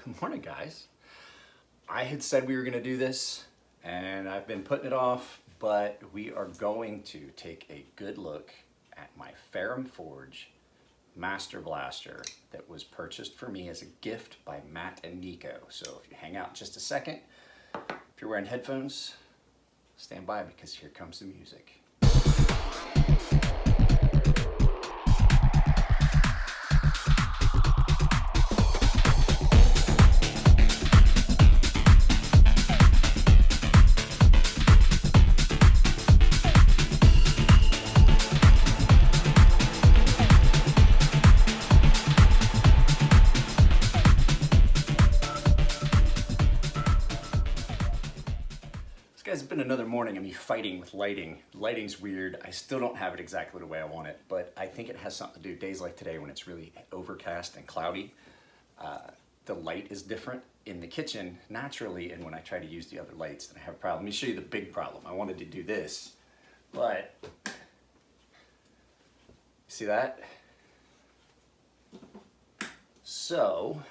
Good morning, guys. I had said we were going to do this, and I've been putting it off, but we are going to take a good look at my Ferrum Forge Masterblaster that was purchased for me as a gift by Matt and Nico. So if you hang out just a second, if you're wearing headphones, stand by because here comes the music. It's been another morning of me fighting with lighting. Lighting's weird. I still don't have it exactly the way I want it, but I think it has something to do. Days like today when it's really overcast and cloudy, the light is different in the kitchen naturally, and when I try to use the other lights, then I have a problem. Let me show you the big problem. I wanted to do this, but see that? So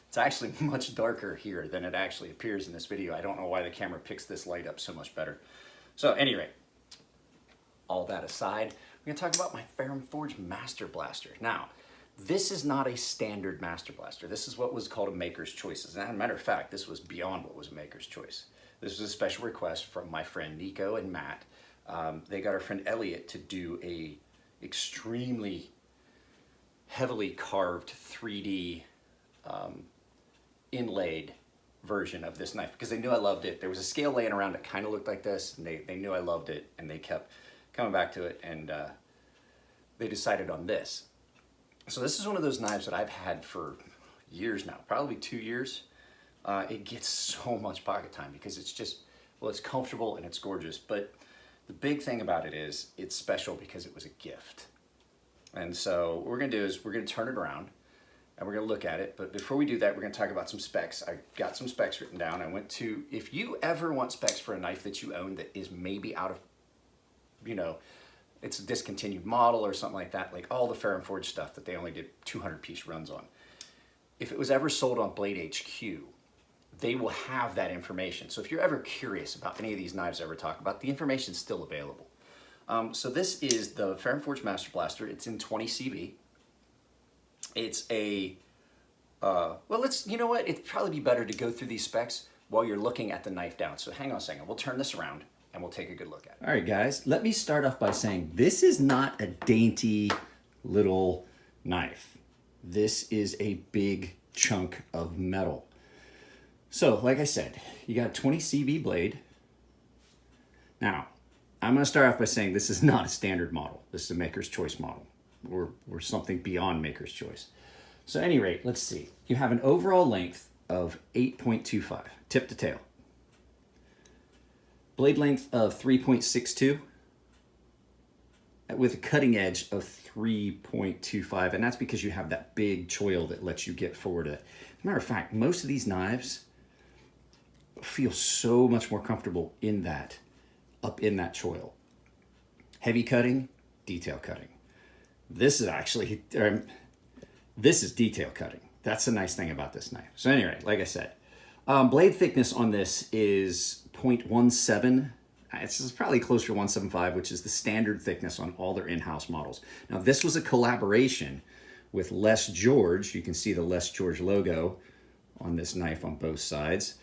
it's actually much darker here than it actually appears in this video. I don't know why the camera picks this light up so much better. So anyway, all that aside, we're gonna talk about my Ferrum Forge Masterblaster. Now, this is not a standard Masterblaster. This is what was called a Maker's Choice. As a matter of fact, this was beyond what was a Maker's Choice. This was a special request from my friend Nico and Matt. They got our friend Elliot to do a extremely heavily carved 3D inlaid version of this knife because they knew I loved it. There was a scale laying around that kind of looked like this, and they knew I loved it, and they kept coming back to it, and they decided on this. So this is one of those knives that I've had for years now, probably 2 years. It gets so much pocket time because it's just, well, it's comfortable and it's gorgeous, but the big thing about it is it's special because it was a gift. And so what we're gonna do is we're gonna turn it around and we're gonna look at it. But before we do that, we're gonna talk about some specs. I got some specs written down. I went to, if you ever want specs for a knife that you own that is maybe out of, you know, it's a discontinued model or something like that, like all the Ferrum Forge stuff that they only did 200 piece runs on. If it was ever sold on Blade HQ, they will have that information. So if you're ever curious about any of these knives I ever talk about, the information's still available. So this is the Ferrum Forge Masterblaster. It's in 20 CV. It's a, well, you know what? It'd probably be better to go through these specs while you're looking at the knife down. So hang on a second. We'll turn this around and we'll take a good look at it. All right, guys, let me start off by saying this is not a dainty little knife. This is a big chunk of metal. So, like I said, you got a 20 CV blade. Now, I'm going to start off by saying this is not a standard model. This is a Maker's Choice model. We're something beyond Maker's Choice. So at any rate, let's see. You have an overall length of 8.25, tip to tail. Blade length of 3.62 with a cutting edge of 3.25, and that's because you have that big choil that lets you get forward. As a matter of fact, most of these knives feel so much more comfortable in that, up in that choil. Heavy cutting, detail cutting. This is actually, this is detail cutting. That's the nice thing about this knife. So anyway, like I said, blade thickness on this is 0.17. It's probably closer to 175, which is the standard thickness on all their in-house models. Now this was a collaboration with Les George. You can see the Les George logo on this knife on both sides.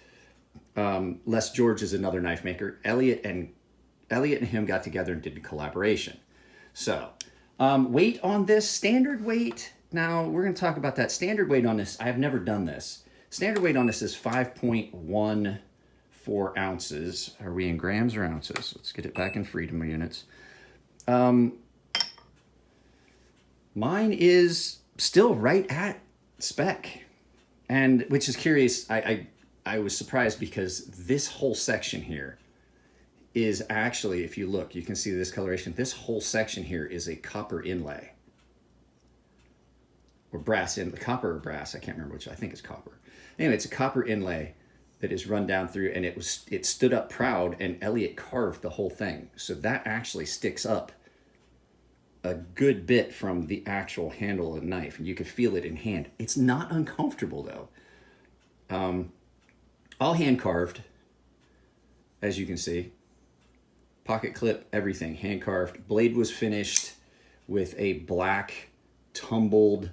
Les George is another knife maker. Elliot and him got together and did a collaboration. So, weight on this, standard weight. Now, we're going to talk about that. Standard weight on this, I have never done this. Standard weight on this is 5.14 ounces. Are we in grams or ounces? Let's get it back in freedom units. Mine is still right at spec. And, which is curious, I was surprised because this whole section here is actually, if you look, you can see this coloration. This whole section here is a copper inlay. Or brass in, copper or brass, I can't remember which, I think it's copper. Anyway, it's a copper inlay that is run down through, and it stood up proud, and Elliot carved the whole thing. So that actually sticks up a good bit from the actual handle of the knife, and you can feel it in hand. It's not uncomfortable though. All hand carved, as you can see. Pocket clip, everything hand carved. Blade was finished with a black tumbled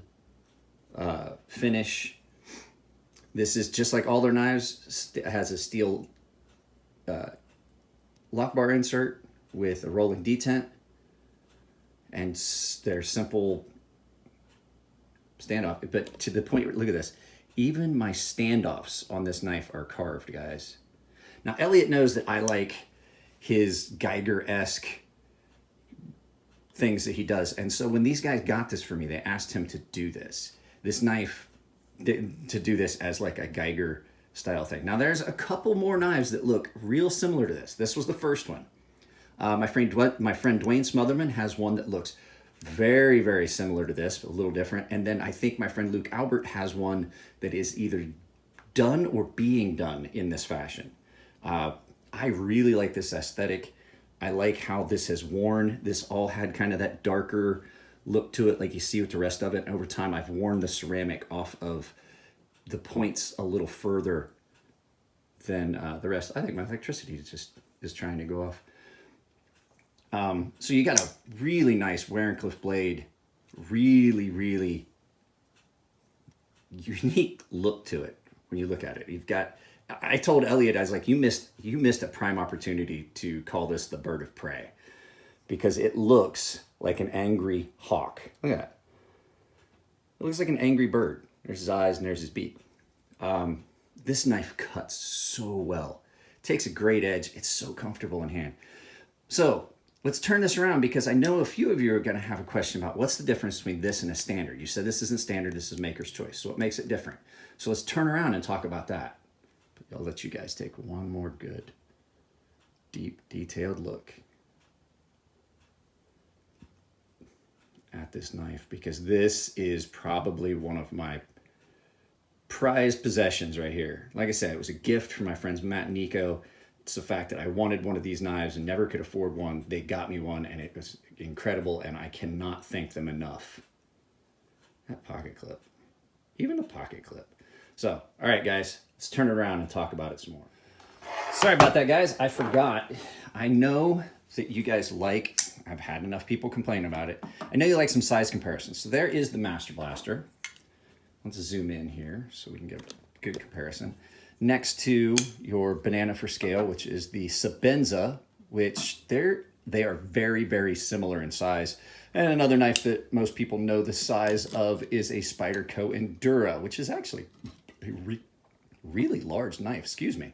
finish. This is just like all their knives. It has a steel lock bar insert with a rolling detent, and their simple standoff. But to the point, look at this. Even my standoffs on this knife are carved, guys. Now, Elliot knows that I like his Geiger-esque things that he does. And so when these guys got this for me, they asked him to do this knife, to do this as like a Geiger style thing. Now, there's a couple more knives that look real similar to this. This was the first one. My friend Dwayne Smotherman has one that looks very, very similar to this, but a little different. And then I think my friend Luke Albert has one that is either done or being done in this fashion. I really like this aesthetic. I like how this has worn. This all had kind of that darker look to it, like you see with the rest of it. And over time, I've worn the ceramic off of the points a little further than the rest. I think my electricity is trying to go off. So you got a really nice Warncliffe blade, really, really unique look to it when you look at it. You've got, I told Elliot, I was like, you missed a prime opportunity to call this the bird of prey, because it looks like an angry hawk. Look at that. It looks like an angry bird. There's his eyes and there's his beak. This knife cuts so well. It takes a great edge. It's so comfortable in hand. So let's turn this around, because I know a few of you are going to have a question about what's the difference between this and a standard. You said this isn't standard, this is maker's choice. So what makes it different? So let's turn around and talk about that. I'll let you guys take one more good, deep, detailed look at this knife, because this is probably one of my prized possessions right here. Like I said, it was a gift from my friends Matt and Nico. It's the fact that I wanted one of these knives and never could afford one. They got me one, and it was incredible, and I cannot thank them enough. That pocket clip. Even the pocket clip. So, all right, guys, let's turn it around and talk about it some more. Sorry about that, guys. I forgot. I know that you guys like, I've had enough people complain about it. I know you like some size comparisons. So there is the Masterblaster. Let's zoom in here so we can get a good comparison. Next to your banana for scale, which is the Sabenza, which they are very, very similar in size. And another knife that most people know the size of is a Spyderco Endura, which is actually a really large knife, excuse me.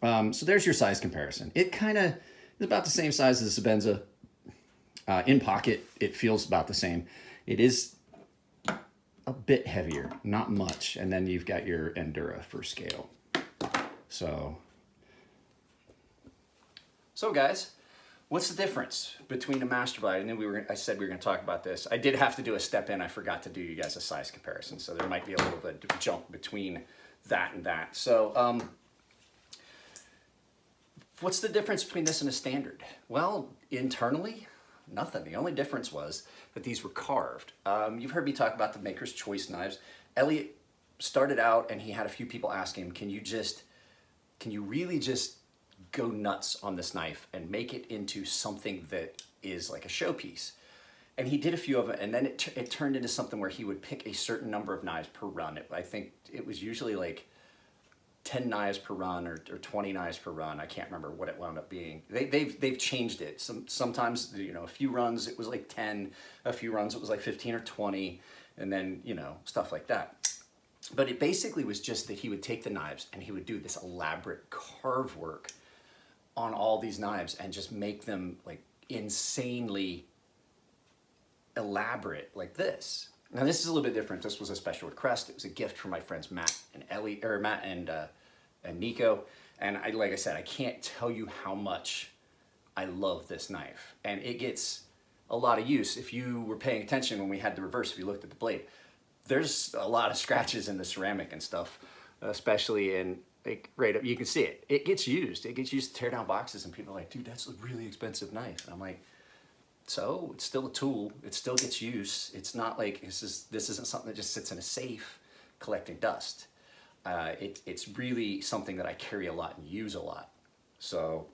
So there's your size comparison. It kind of is about the same size as the Sabenza. In pocket, it feels about the same. It is a bit heavier, not much. And then you've got your Endura for scale. So guys, what's the difference between a Masterblaster? And I said we were going to talk about this. I did have to do a step in. I forgot to do you guys a size comparison. So there might be a little bit of jump between that and that. So what's the difference between this and a standard? Well, internally, nothing. The only difference was that these were carved. You've heard me talk about the Maker's Choice knives. Elliot started out and he had a few people ask him, can you really just go nuts on this knife and make it into something that is like a showpiece? And he did a few of them, and then it turned into something where he would pick a certain number of knives per run. I think it was usually like 10 knives per run or 20 knives per run. I can't remember what it wound up being. They've changed it. Sometimes, you know, a few runs it was like 10, a few runs it was like 15 or 20, and then, you know, stuff like that. But it basically was just that he would take the knives and he would do this elaborate carve work on all these knives and just make them like insanely elaborate like this. Now this is a little bit different. This was a special request. It was a gift from my friends Matt and Elliot, or Matt and Nico. And like I said, I can't tell you how much I love this knife. And it gets a lot of use. If you were paying attention when we had the reverse, if you looked at the blade, there's a lot of scratches in the ceramic and stuff, especially in like right up. You can see it. It gets used. It gets used to tear down boxes, and people are like, dude, that's a really expensive knife. And I'm like, so it's still a tool. It still gets use. It's not like this isn't something that just sits in a safe collecting dust. It's really something that I carry a lot and use a lot. So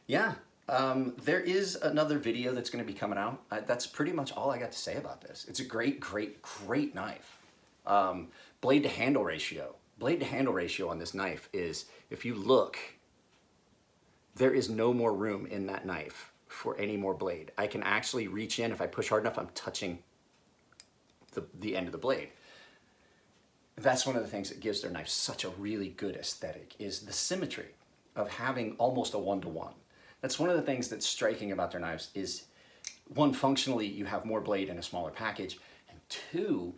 yeah, there is another video that's going to be coming out. That's pretty much all I got to say about this. It's a great, great, great knife. Blade to handle ratio. Blade to handle ratio on this knife is, if you look, there is no more room in that knife for any more blade. I can actually reach in. If I push hard enough, I'm touching the end of the blade. That's one of the things that gives their knife such a really good aesthetic, is the symmetry of having almost a one-to-one. That's one of the things that's striking about their knives is, one, functionally you have more blade in a smaller package, and two,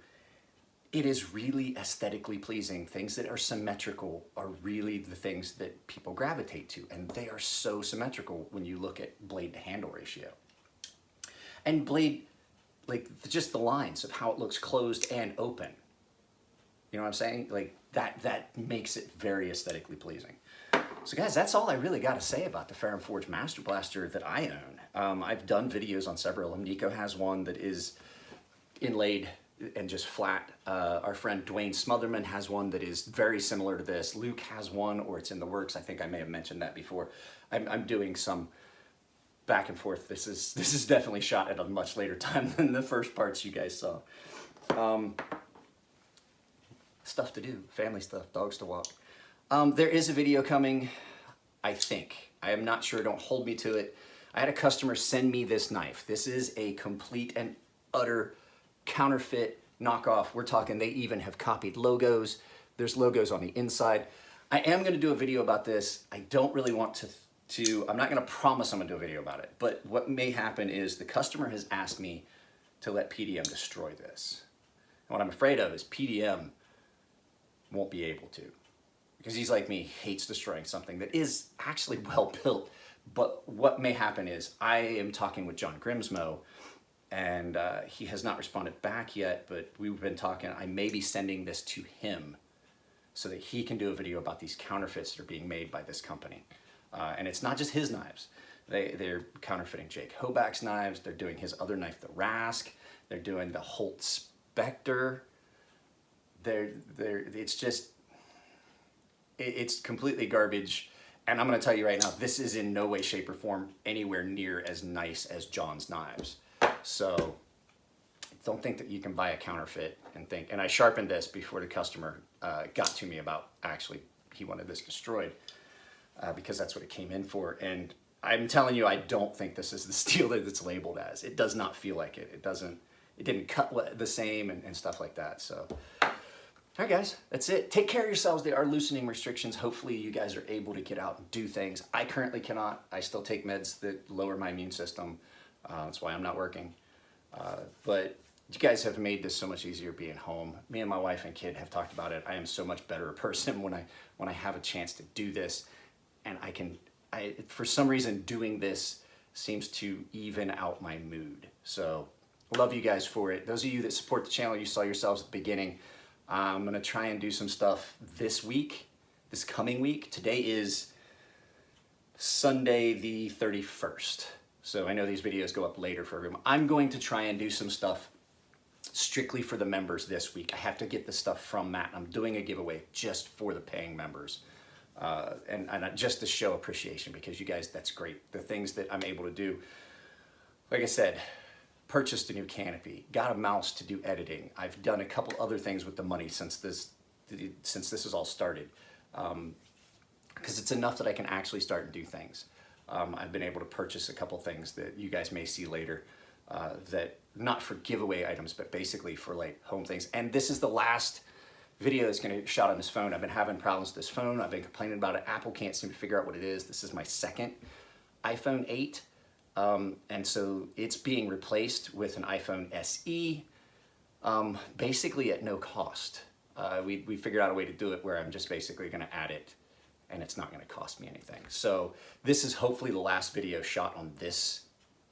it is really aesthetically pleasing. Things that are symmetrical are really the things that people gravitate to, and they are so symmetrical when you look at blade to handle ratio. And blade, like just the lines of how it looks closed and open. You know what I'm saying? Like that makes it very aesthetically pleasing. So guys, that's all I really got to say about the Ferrum Forge Masterblaster that I own. I've done videos on several of them. Nico has one that is inlaid and just flat. Our friend Dwayne Smotherman has one that is very similar to this. Luke has one, or it's in the works. I think I may have mentioned that before. I'm doing some back and forth. This is definitely shot at a much later time than the first parts you guys saw. Stuff to do, family stuff, dogs to walk. There is a video coming, I think. I am not sure, don't hold me to it. I had a customer send me this knife. This is a complete and utter counterfeit knockoff. We're talking, they even have copied logos. There's logos on the inside. I am gonna do a video about this. I don't really want to, I'm not gonna promise I'm gonna do a video about it, but what may happen is the customer has asked me to let PDM destroy this. And what I'm afraid of is PDM won't be able to, because he's like me, hates destroying something that is actually well built. But what may happen is I am talking with John Grimsmo, and he has not responded back yet, but we've been talking. I may be sending this to him so that he can do a video about these counterfeits that are being made by this company. And it's not just his knives. They're counterfeiting Jake Hoback's knives. They're doing his other knife, the Rask. They're doing the Holt Spectre. It's completely garbage. And I'm going to tell you right now, this is in no way, shape, or form anywhere near as nice as John's knives. So don't think that you can buy a counterfeit and think, and I sharpened this before the customer got to me about, actually, he wanted this destroyed because that's what it came in for. And I'm telling you, I don't think this is the steel that it's labeled as. It does not feel like it. It didn't cut the same and stuff like that. So, all right, guys, that's it. Take care of yourselves. They are loosening restrictions. Hopefully you guys are able to get out and do things. I currently cannot. I still take meds that lower my immune system. That's why I'm not working. But you guys have made this so much easier being home. Me and my wife and kid have talked about it. I am so much better a person when I have a chance to do this. And for some reason, doing this seems to even out my mood. So love you guys for it. Those of you that support the channel, you saw yourselves at the beginning. I'm gonna try and do some stuff this coming week. Today is Sunday the 31st. So I know these videos go up later for everyone. I'm going to try and do some stuff strictly for the members this week. I have to get the stuff from Matt. I'm doing a giveaway just for the paying members. And just to show appreciation, because you guys, that's great. The things that I'm able to do, like I said, purchased a new canopy, got a mouse to do editing. I've done a couple other things with the money since this has all started, because it's enough that I can actually start and do things. I've been able to purchase a couple things that you guys may see later, that not for giveaway items, but basically for like home things. And this is the last video that's gonna get shot on this phone. I've been having problems with this phone. I've been complaining about it. Apple can't seem to figure out what it is. This is my second iPhone 8. And so it's being replaced with an iPhone SE, basically at no cost. We figured out a way to do it where I'm just basically gonna add it and it's not gonna cost me anything. So this is hopefully the last video shot on this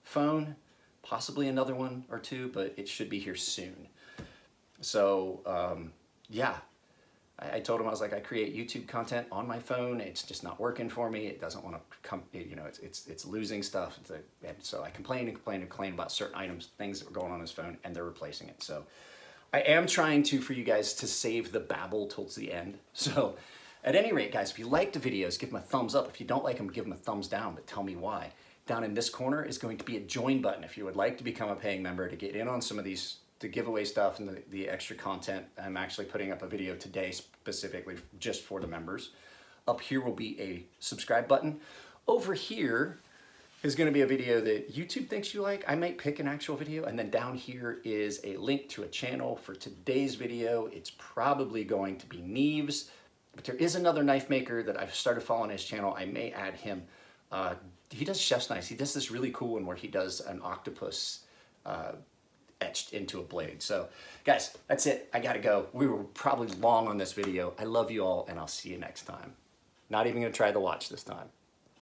phone, possibly another one or two, but it should be here soon. So yeah, I told him, I was like, I create YouTube content on my phone. It's just not working for me. It doesn't want to come, you know, it's losing stuff. And so I complain about certain items, things that were going on his phone, and they're replacing it. So I am trying to, for you guys, to save the babble towards the end. So at any rate, guys, if you like the videos, give them a thumbs up. If you don't like them, give them a thumbs down, but tell me why. Down in this corner is going to be a join button if you would like to become a paying member to get in on some of these, the giveaway stuff and the extra content. I'm actually putting up a video today specifically just for the members. Up here will be a subscribe button. Over here is going to be a video that YouTube thinks you like. I might pick an actual video, and then down here is a link to a channel for today's video. It's probably going to be Neve's, but there is another knife maker that I've started following his channel. I may add him. He does chef's knives. He does this really cool one where he does an octopus etched into a blade. So guys, that's it. I gotta go. We were probably long on this video. I love you all, and I'll see you next time. Not even gonna try the watch this time.